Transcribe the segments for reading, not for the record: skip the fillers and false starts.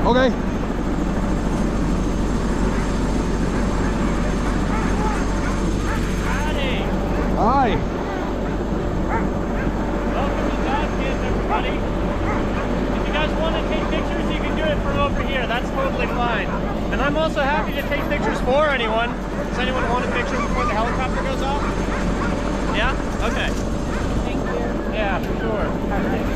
Okay. Howdy. Hi. Welcome to Dog Kids, everybody. If you guys want to take pictures, you can do it from over here. That's totally fine. And I'm also happy to take pictures for anyone. Does anyone want a picture before the helicopter goes off? Yeah? Okay. Thank you. Yeah, for sure. Thank you.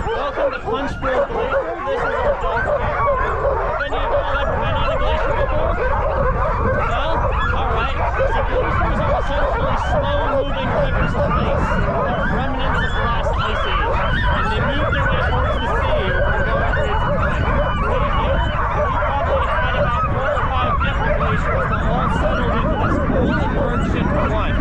Welcome to Punchbowl, Glacier. This is our dog camp. Have any of y'all ever been on a glacier before? No? Alright. So glaciers are essentially slow-moving rivers of ice. They're remnants of the last ice age. And they move their way towards the sea over long periods of time. Right here, we probably had about 4 or 5 different glaciers that all settled into this pool and merged into one.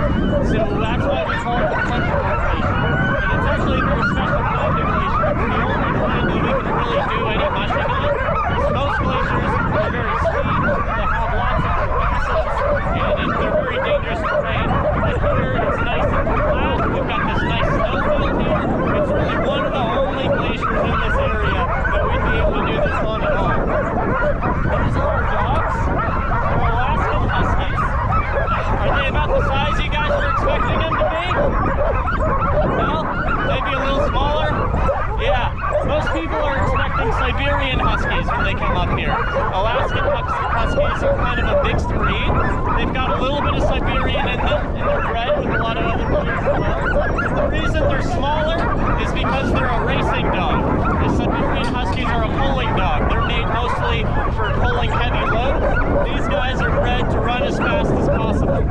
So that's why we call it the Punchbowl Glacier. And it's actually a very special kind of glacier. It's the only kind that we can really do any mushing on. Because most glaciers are very steep, they have lots of crevasses, and they're very dangerous terrain. But here it's nice and flat. We've got this nice snowfield here. It's really one of the only glaciers in this area that we'd be able to do this on at all. These are our dogs. They're Alaskan Huskies. Are they about the size you guys were expecting them to be? No? Maybe a little smaller? Yeah. Most people are expecting Siberian Huskies when they come up here. Alaskan Huskies are kind of a mixed breed. They've got a little bit of Siberian in them, and they're bred with a lot of other breeds as well. The reason they're smaller is because they're a racing dog. The Siberian Huskies are a pulling dog. They're made mostly for pulling heavy loads. These guys are bred to run as fast as possible.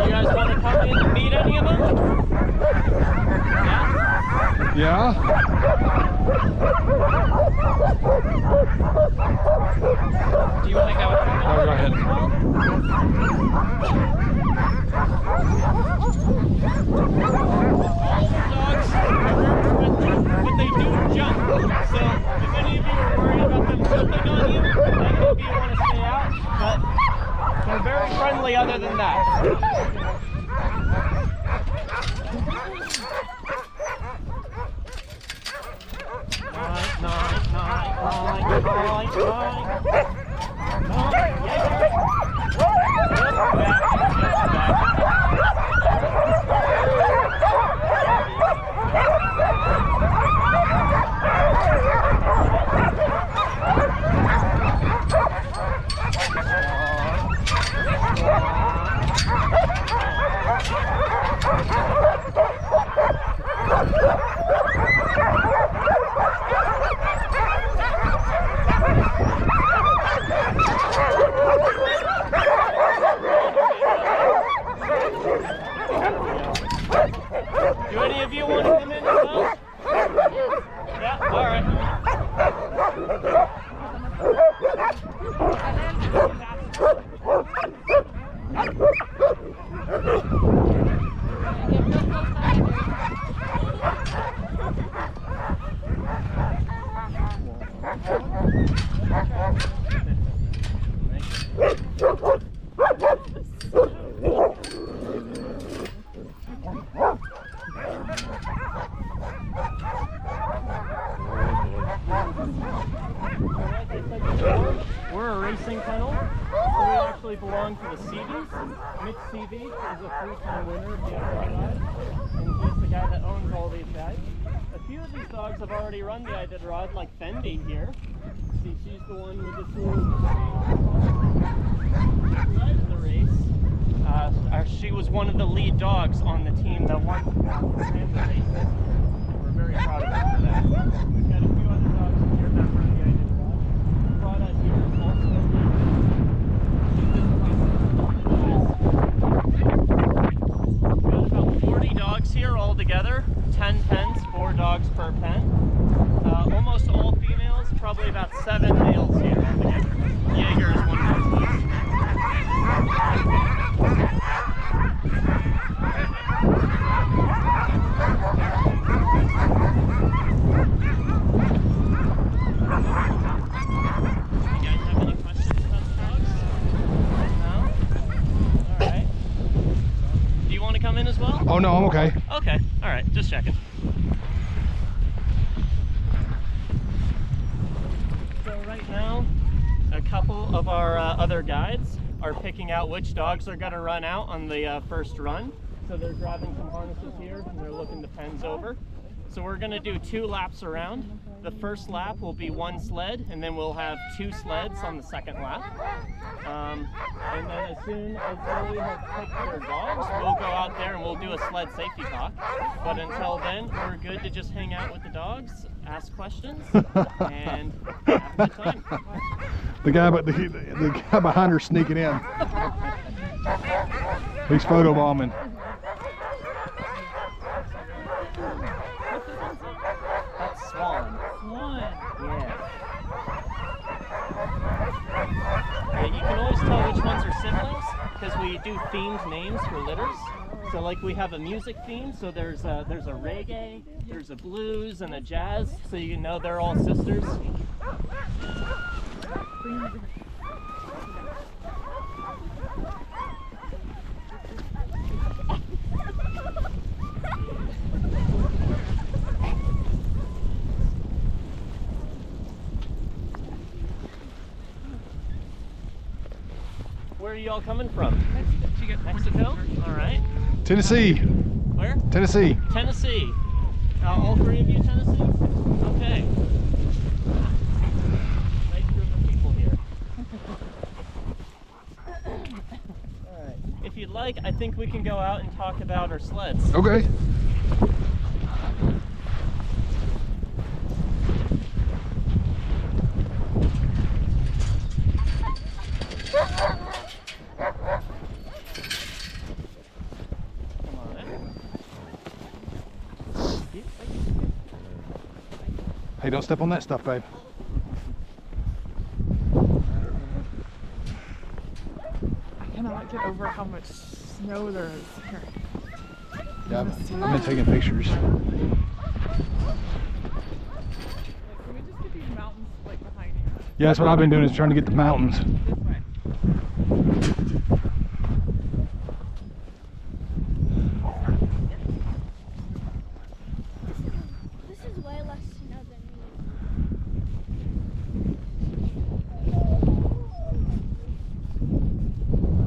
You guys want to come in and meet any of them? Yeah? Yeah? Do you want to go? Oh, go ahead. But they do jump. So if any of you are worried about them jumping on you, then maybe you want to stay out. But they're very friendly other than that. Do any of you want to come in as well? Yeah, all right. We're a racing kennel, so we actually belong to the Seavies. Mitch Seavey is a three-time winner of the Iditarod, and he's the guy that owns all these guys. A few of these dogs have already run the Iditarod, like Fendi here. See, she's the one with the sort of the race. She was one of the lead dogs on the team that won the race. We're very proud of him for that. We've got a few other dogs here that were guided. Brought us here also. We've got about 40 dogs here all together. 10 pens, 4 dogs per pen. Almost all females, probably about 7 males here altogether. Jaeger is one of those leads. You guys have any questions about the dogs? No? Alright. Do you want to come in as well? Oh no, I'm okay. Okay, alright, just checking. So right now, a couple of our other guides are picking out which dogs are going to run out on the first run. So they're grabbing some harnesses here and they're looking the pens over. So we're going to do 2 laps around. The first lap will be 1 sled, and then we'll have 2 sleds on the second lap. And then as soon as they have picked their dogs, we'll go out there and we'll do a sled safety talk. But until then, we're good to just hang out with the dogs, ask questions, and have a good time. The guy behind her sneaking in. He's photobombing. That's Swan. One. Yeah. You can always tell which ones are siblings because we do themed names for litters. So like we have a music theme, so there's a reggae, there's a blues, and a jazz, so you know they're all sisters. Where are you all coming from? Mexico? All right. Tennessee. Where? Tennessee. Tennessee. All 3 of you Tennessee? Okay. Nice group of people here. All right. If you'd like, I think we can go out and talk about our sleds. Okay. Hey, don't step on that stuff, babe. I cannot get over how much snow there is here. Yeah, I've been taking pictures. Can we just get these mountains like behind you? Yeah, that's what I've been doing, is trying to get the mountains. This way. This is way less snow than me.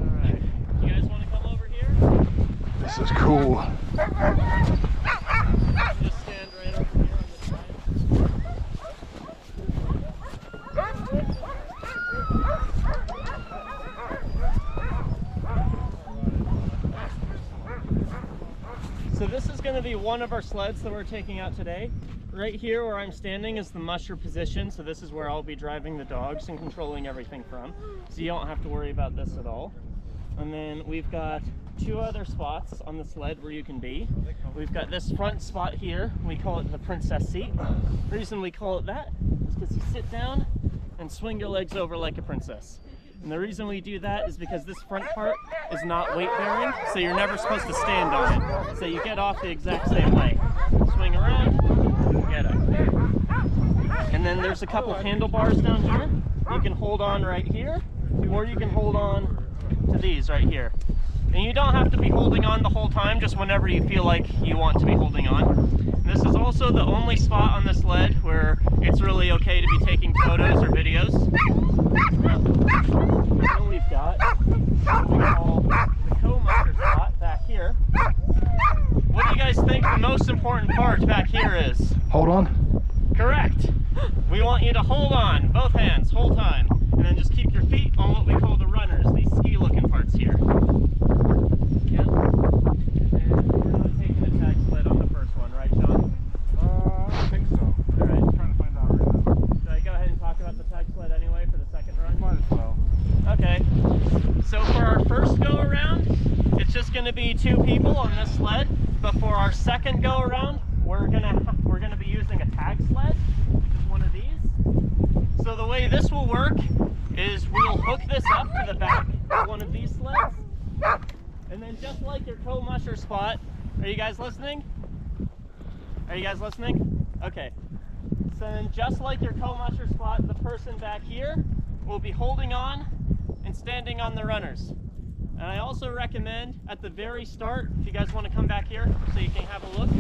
Alright. You guys want to come over here? This is cool. Just stand right over here on this side. So this is going to be one of our sleds that we're taking out today. Right here where I'm standing is the musher position, so this is where I'll be driving the dogs and controlling everything from. So you don't have to worry about this at all. And then we've got 2 other spots on the sled where you can be. We've got this front spot here, we call it the princess seat. The reason we call it that is because you sit down and swing your legs over like a princess. And the reason we do that is because this front part is not weight bearing, so you're never supposed to stand on it. So you get off the exact same way. Swing around, get up. And then there's a couple handlebars down here. You can hold on right here, or you can hold on to these right here. And you don't have to be holding on the whole time, just whenever you feel like you want to be holding on. And this is also the only spot on the sled where it's really okay to be taking photos or videos. And then we've got what we call the co-musher spot back here. What do you guys think the most important part back here is? Hold on. Correct. We want you to hold on, both hands, whole time. And then just keep your feet on what we call the runners, these ski looking parts here. Yeah. first go around, it's just going to be 2 people on this sled. But for our second go around, we're gonna be using a tag sled, which is one of these. So the way this will work is we'll hook this up to the back of one of these sleds, and then just like your co-musher spot, are you guys listening? Are you guys listening? Okay. So then just like your co-musher spot, the person back here will be holding on and standing on the runners. And I also recommend at the very start, if you guys want to come back here so you can have a look.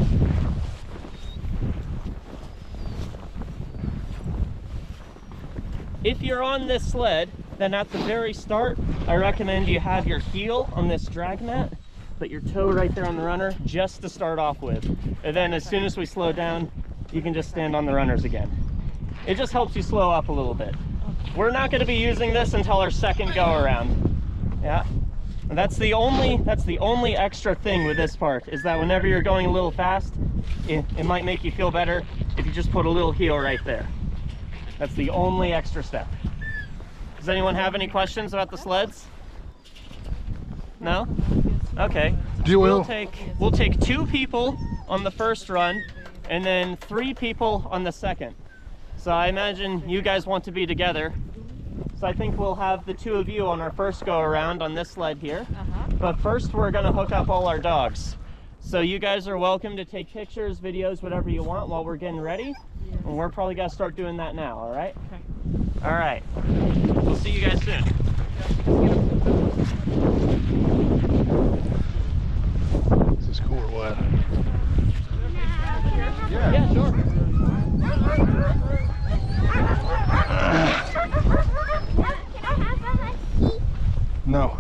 If you're on this sled, then at the very start, I recommend you have your heel on this drag mat, put your toe right there on the runner just to start off with. And then as soon as we slow down, you can just stand on the runners again. It just helps you slow up a little bit. We're not going to be using this until our second go around. Yeah. And that's the only extra thing with this part, is that whenever you're going a little fast, it might make you feel better if you just put a little heel right there. That's the only extra step. Does anyone have any questions about the sleds? No? Okay. We'll take 2 people on the first run and then 3 people on the second. So I imagine you guys want to be together. So I think we'll have the 2 of you on our first go around on this sled here. But first we're gonna hook up all our dogs. So you guys are welcome to take pictures, videos, whatever you want while we're getting ready. And we're probably gonna start doing that now, all right? Okay. All right. We'll see you guys soon. Is this cool or what? Yeah, sure. Can I have a seat? No.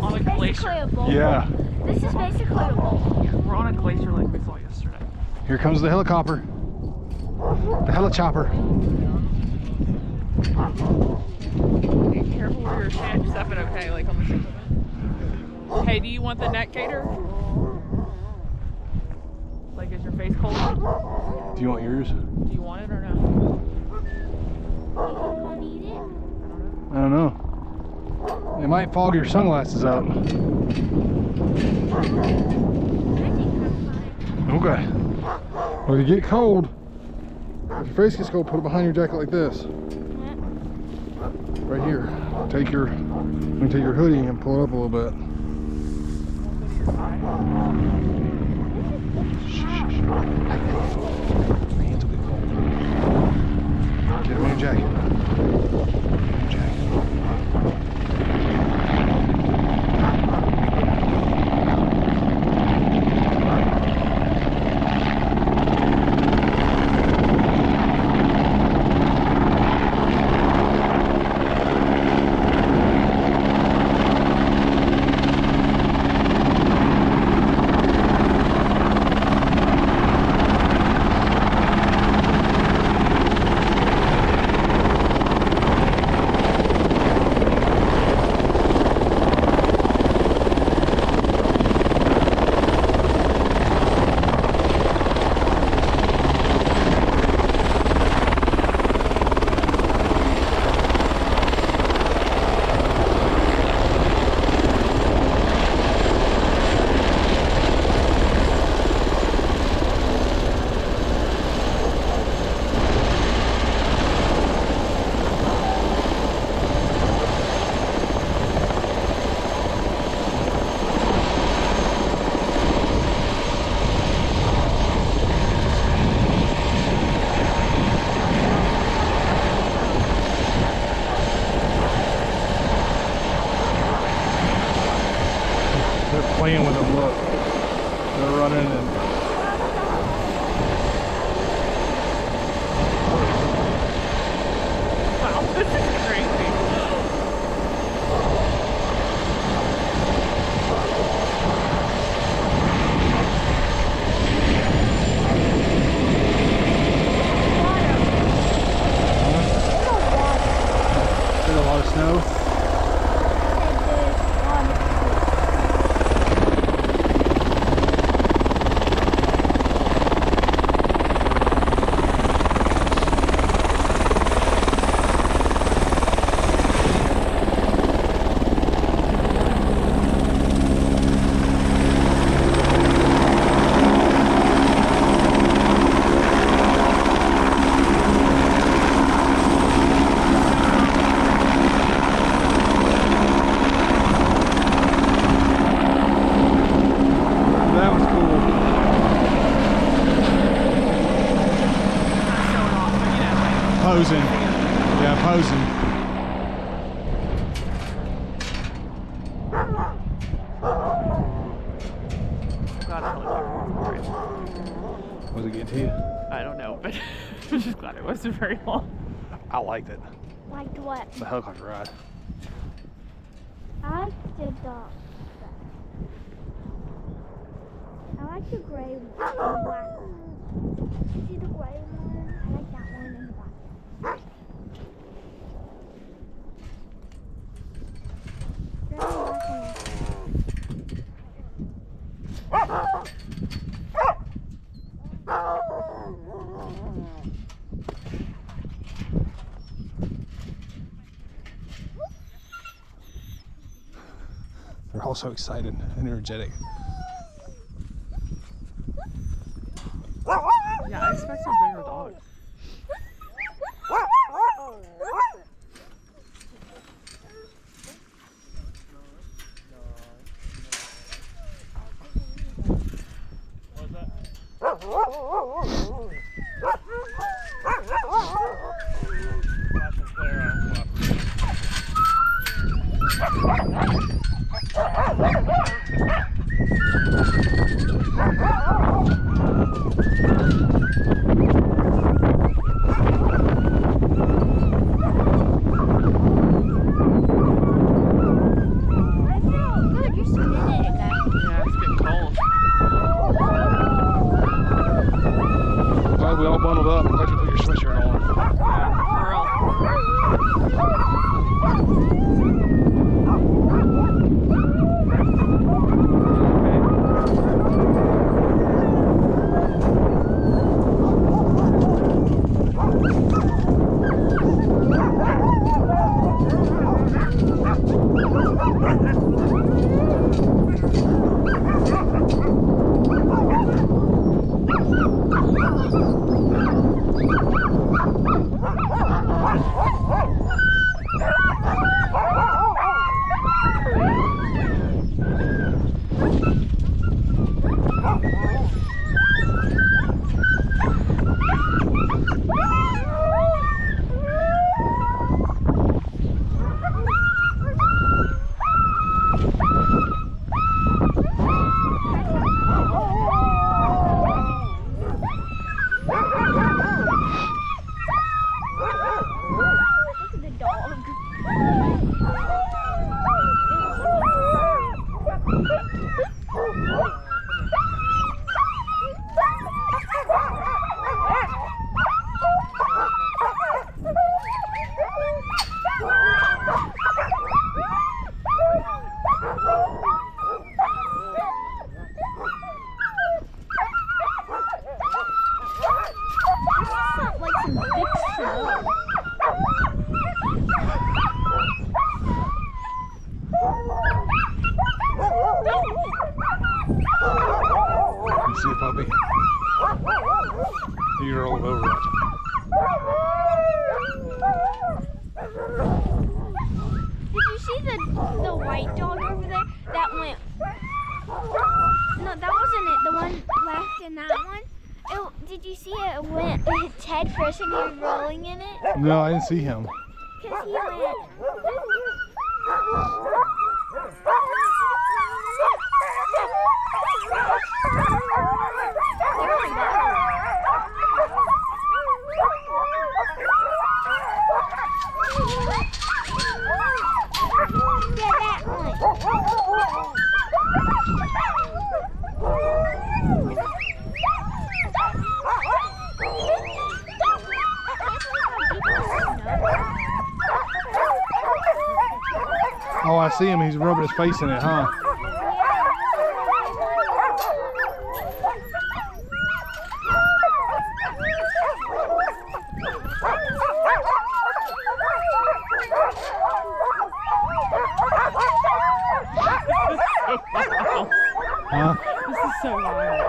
On a glacier. A bowl. Yeah. This is basically a bowl. Yeah, we're on a glacier like we saw yesterday. Here comes the helicopter. The helichopper. Be careful where you're stepping, okay, like on this equipment. Hey, do you want the neck gaiter? Like, is your face cold? Do you want yours? Do you want it or no? Want to eat it? I don't know. It might fog your sunglasses out. I think I'm fine. Okay. Well, if you get cold, if your face gets cold, put it behind your jacket like this. Right here. Take your hoodie and pull it up a little bit. Your hands will get cold. Get them in your jacket. posing. Yeah, posing. I'm glad I held it for Was it getting to you? I don't know, but I'm just glad it wasn't very long. I liked it. Like what? The helicopter ride. I like the dog. I like the gray one and the black one. See the gray one? I like that one and the black one. Gray and black one. They're all so excited and energetic. Yeah, I expect some bigger dogs. I feel good just a minute ago. Yeah, it's getting cold. Glad we all bundled up. Glad you put your sweatshirt on. Look at the dog. Like some big snow. You see a puppy? You're all over it. Did you see the white dog over there that went? No, that wasn't it. The one left in that one. Did you see it? It went its head first and he was rolling in it. No, I didn't see him. Because he went. Yeah, that one. Oh, I see him. He's rubbing his face in it, huh? Huh? This is so wild.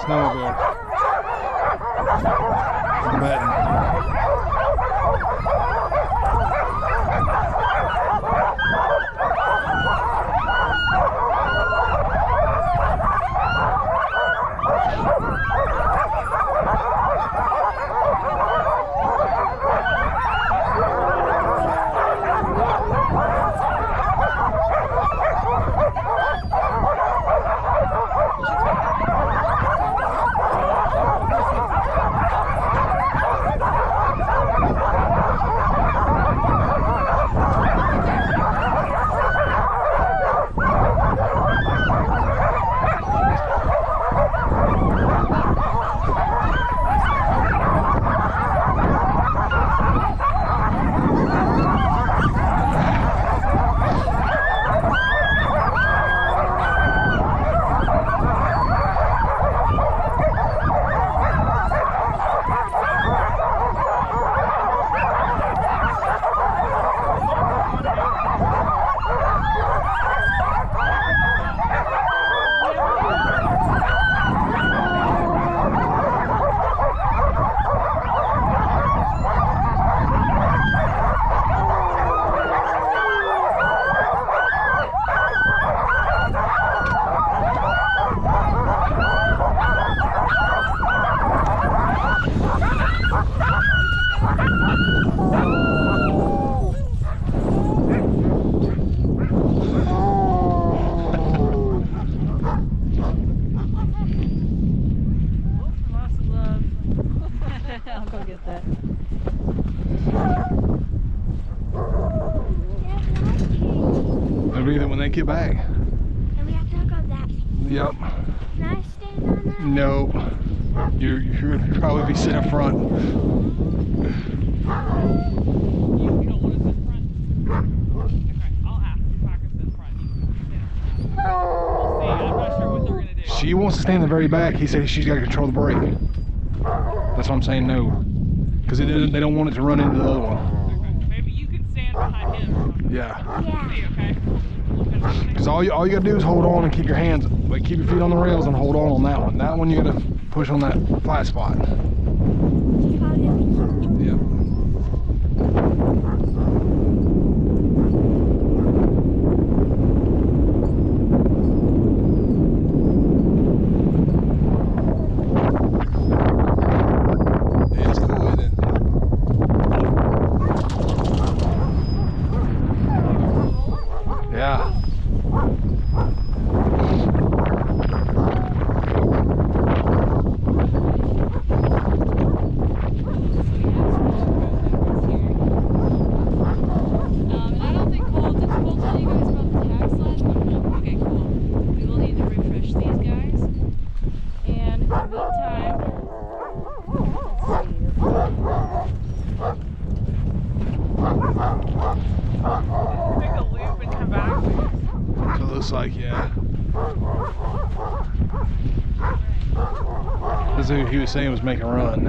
snowmobile. I'm betting. I'll go get that. They'll be there when they get back. And we have to hook up that. Yep. Can I stand on that? No. You're gonna probably be sitting up front. You don't want to sit front? Okay, I'll ask if I can sit front. We'll see. I'm not sure what they're going to do. She wants to stand in the very back. He said she's got to control the brake. That's why I'm saying no. Because they don't want it to run into the other one. Okay, maybe you can stand behind him or something. Yeah. Yeah. See, okay? Because all you got to do is hold on and keep your hands, like keep your feet on the rails and hold on that one. That one you got to push on that flat spot. Yep. It's cool, isn't it? Yeah. Like, yeah. This is what he was saying was make a run.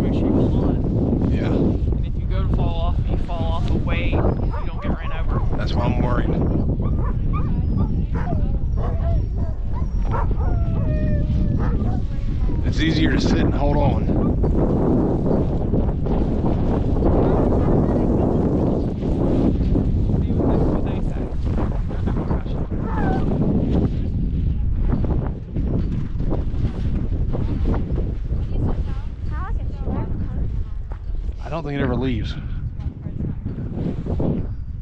Make sure you hold on. Yeah. And if you go to fall off, you fall off away so you don't get ran over. That's why I'm worried. It's easier to sit and hold on. See what they say. I don't think it ever leaves.